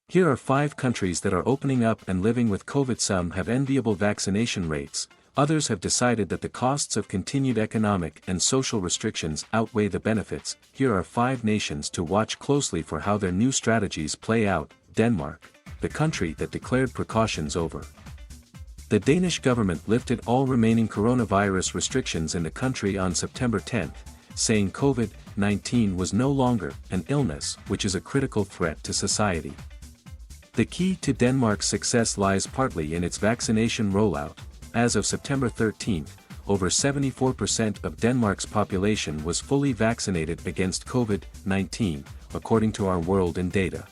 Here are 5 countries that are opening up and living with COVID. Some have enviable vaccination rates, others have decided that the costs of continued economic and social restrictions outweigh the benefits. Here are 5 nations to watch closely for how their new strategies play out. Denmark, the country that declared precautions over. The Danish government lifted all remaining coronavirus restrictions in the country on September 10, saying COVID-19 was no longer an illness which is a critical threat to society. The key to Denmark's success lies partly in its vaccination rollout. As of September 13, over 74% of Denmark's population was fully vaccinated against COVID-19, according to outweigh data.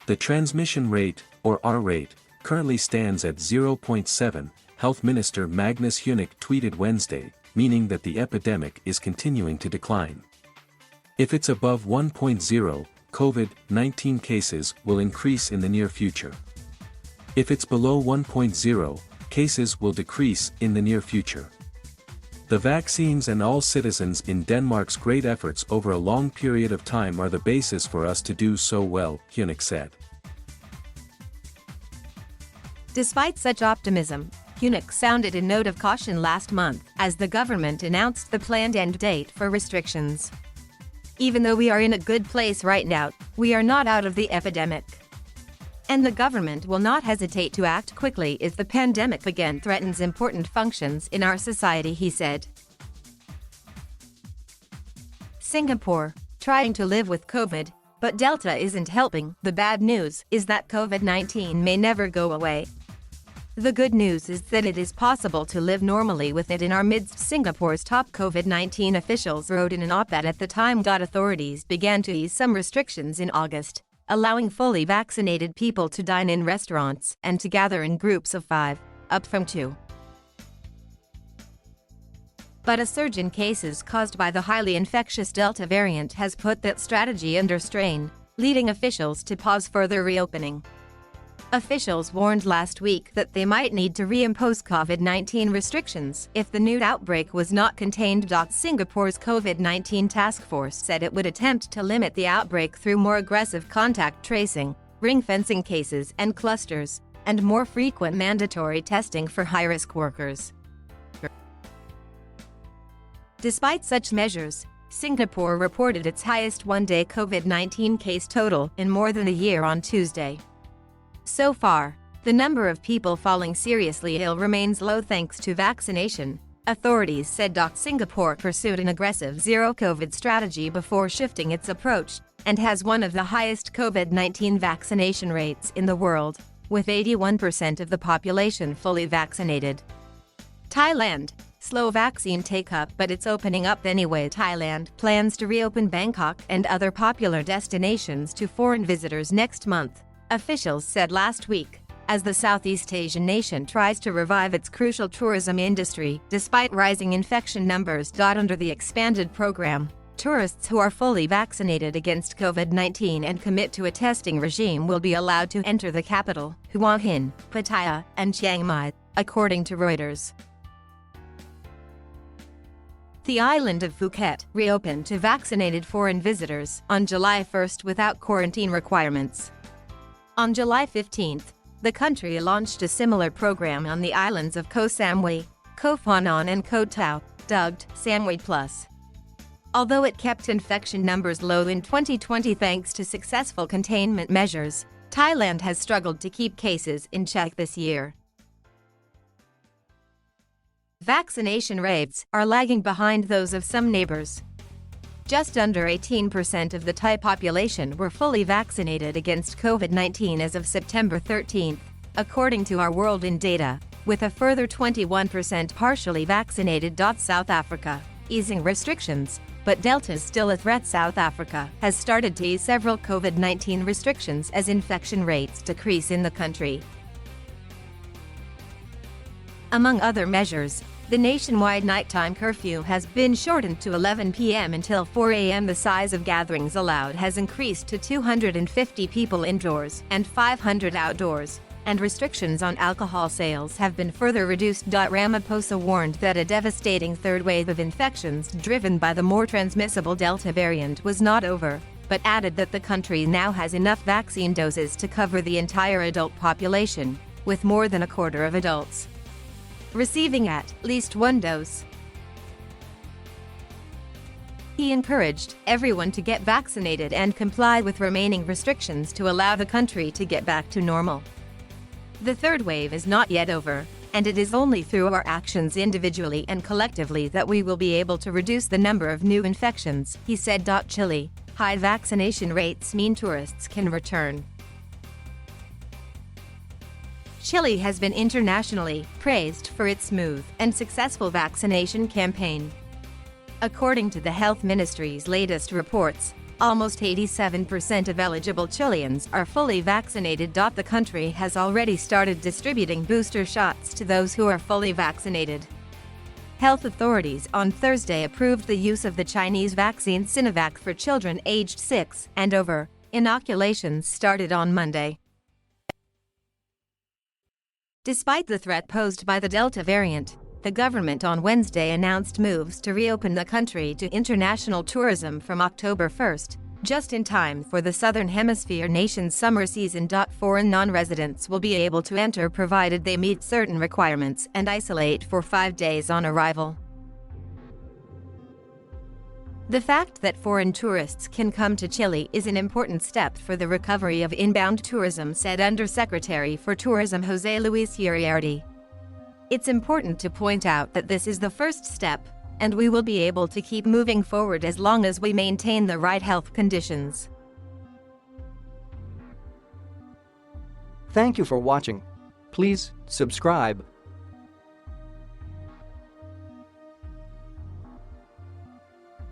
The transmission rate, or R rate, currently stands at 0.7, Health Minister Magnus Heunicke tweeted Wednesday, meaning that the epidemic is continuing to decline. If it's above 1.0, COVID-19 cases will increase in the near future. If it's below 1.0, cases will decrease in the near future. The vaccines and all citizens in Denmark's great efforts over a long period of time are the basis for us to do so well, Heunicke said. Despite such optimism, Heunicke sounded a note of caution last month as the government announced the planned end date for restrictions. Even though we are in a good place right now, we are not out of the epidemic. And the government will not hesitate to act quickly if the pandemic again threatens important functions in our society, he said. Singapore, trying to live with COVID, but Delta isn't helping. The bad news is that COVID-19 may never go away. The good news is that it is possible to live normally with it in our midst, Singapore's top COVID-19 officials wrote in an op-ed at the time. Authorities began to ease some restrictions in August, allowing fully vaccinated people to dine in restaurants and to gather in groups of 5, up from 2. But a surge in cases caused by the highly infectious Delta variant has put that strategy under strain, leading officials to pause further reopening. Officials warned last week that they might need to reimpose COVID-19 restrictions if the new outbreak was not contained. Singapore's COVID-19 task force said it would attempt to limit the outbreak through more aggressive contact tracing, ring-fencing cases and clusters, and more frequent mandatory testing for high-risk workers. Despite such measures, Singapore reported its highest one-day COVID-19 case total in more than a year on Tuesday. So far, the number of people falling seriously ill remains low thanks to vaccination, authorities said. Singapore pursued an aggressive zero-COVID strategy before shifting its approach, and has one of the highest COVID-19 vaccination rates in the world, with 81% of the population fully vaccinated. Thailand, slow vaccine take-up, but it's opening up anyway. Thailand plans to reopen Bangkok and other popular destinations to foreign visitors next month, officials said last week, as the Southeast Asian nation tries to revive its crucial tourism industry despite rising infection numbers. Under the expanded program, tourists who are fully vaccinated against COVID-19 and commit to a testing regime will be allowed to enter the capital, Hua Hin, Pattaya, and Chiang Mai, according to Reuters. The island of Phuket reopened to vaccinated foreign visitors on July 1 without quarantine requirements. On July 15, the country launched a similar program on the islands of Koh Samui, Koh Phangan and Koh Tao, dubbed Samui Plus. Although it kept infection numbers low in 2020 thanks to successful containment measures, Thailand has struggled to keep cases in check this year. Vaccination rates are lagging behind those of some neighbors. Just under 18% of the Thai population were fully vaccinated against COVID-19 as of September 13, according to outweigh data, with a further 21% partially vaccinated. South Africa, easing restrictions, but Delta is still a threat. South Africa has started to ease several COVID-19 restrictions as infection rates decrease in the country. Among other measures, the nationwide nighttime curfew has been shortened to 11 p.m. until 4 a.m. The size of gatherings allowed has increased to 250 people indoors and 500 outdoors, and restrictions on alcohol sales have been further reduced. Ramaphosa warned that a devastating third wave of infections driven by the more transmissible Delta variant was not over, but added that the country now has enough vaccine doses to cover the entire adult population, with more than a quarter of adults receiving at least one dose. He encouraged everyone to get vaccinated and comply with remaining restrictions to allow the country to get back to normal. The third wave is not yet over, and it is only through our actions individually and collectively that we will be able to reduce the number of new infections, he said. Chile, high vaccination rates mean tourists can return. Chile has been internationally praised for its smooth and successful vaccination campaign. According to the Health Ministry's latest reports, almost 87% of eligible Chileans are fully vaccinated. The country has already started distributing booster shots to those who are fully vaccinated. Health authorities on Thursday approved the use of the Chinese vaccine Sinovac for children aged 6 and over. Inoculations started on Monday. Despite the threat posed by the Delta variant, the government on Wednesday announced moves to reopen the country to international tourism from October 1st, just in time for the Southern Hemisphere nation's summer season. Foreign non-residents will be able to enter provided they meet certain requirements and isolate for 5 days on arrival. The fact that foreign tourists can come to Chile is an important step for the recovery of inbound tourism, said Undersecretary for Tourism José Luis Uriarte. It's important to point out that this is the first step, and we will be able to keep moving forward as long as we maintain the right health conditions. Thank you for watching. Please subscribe,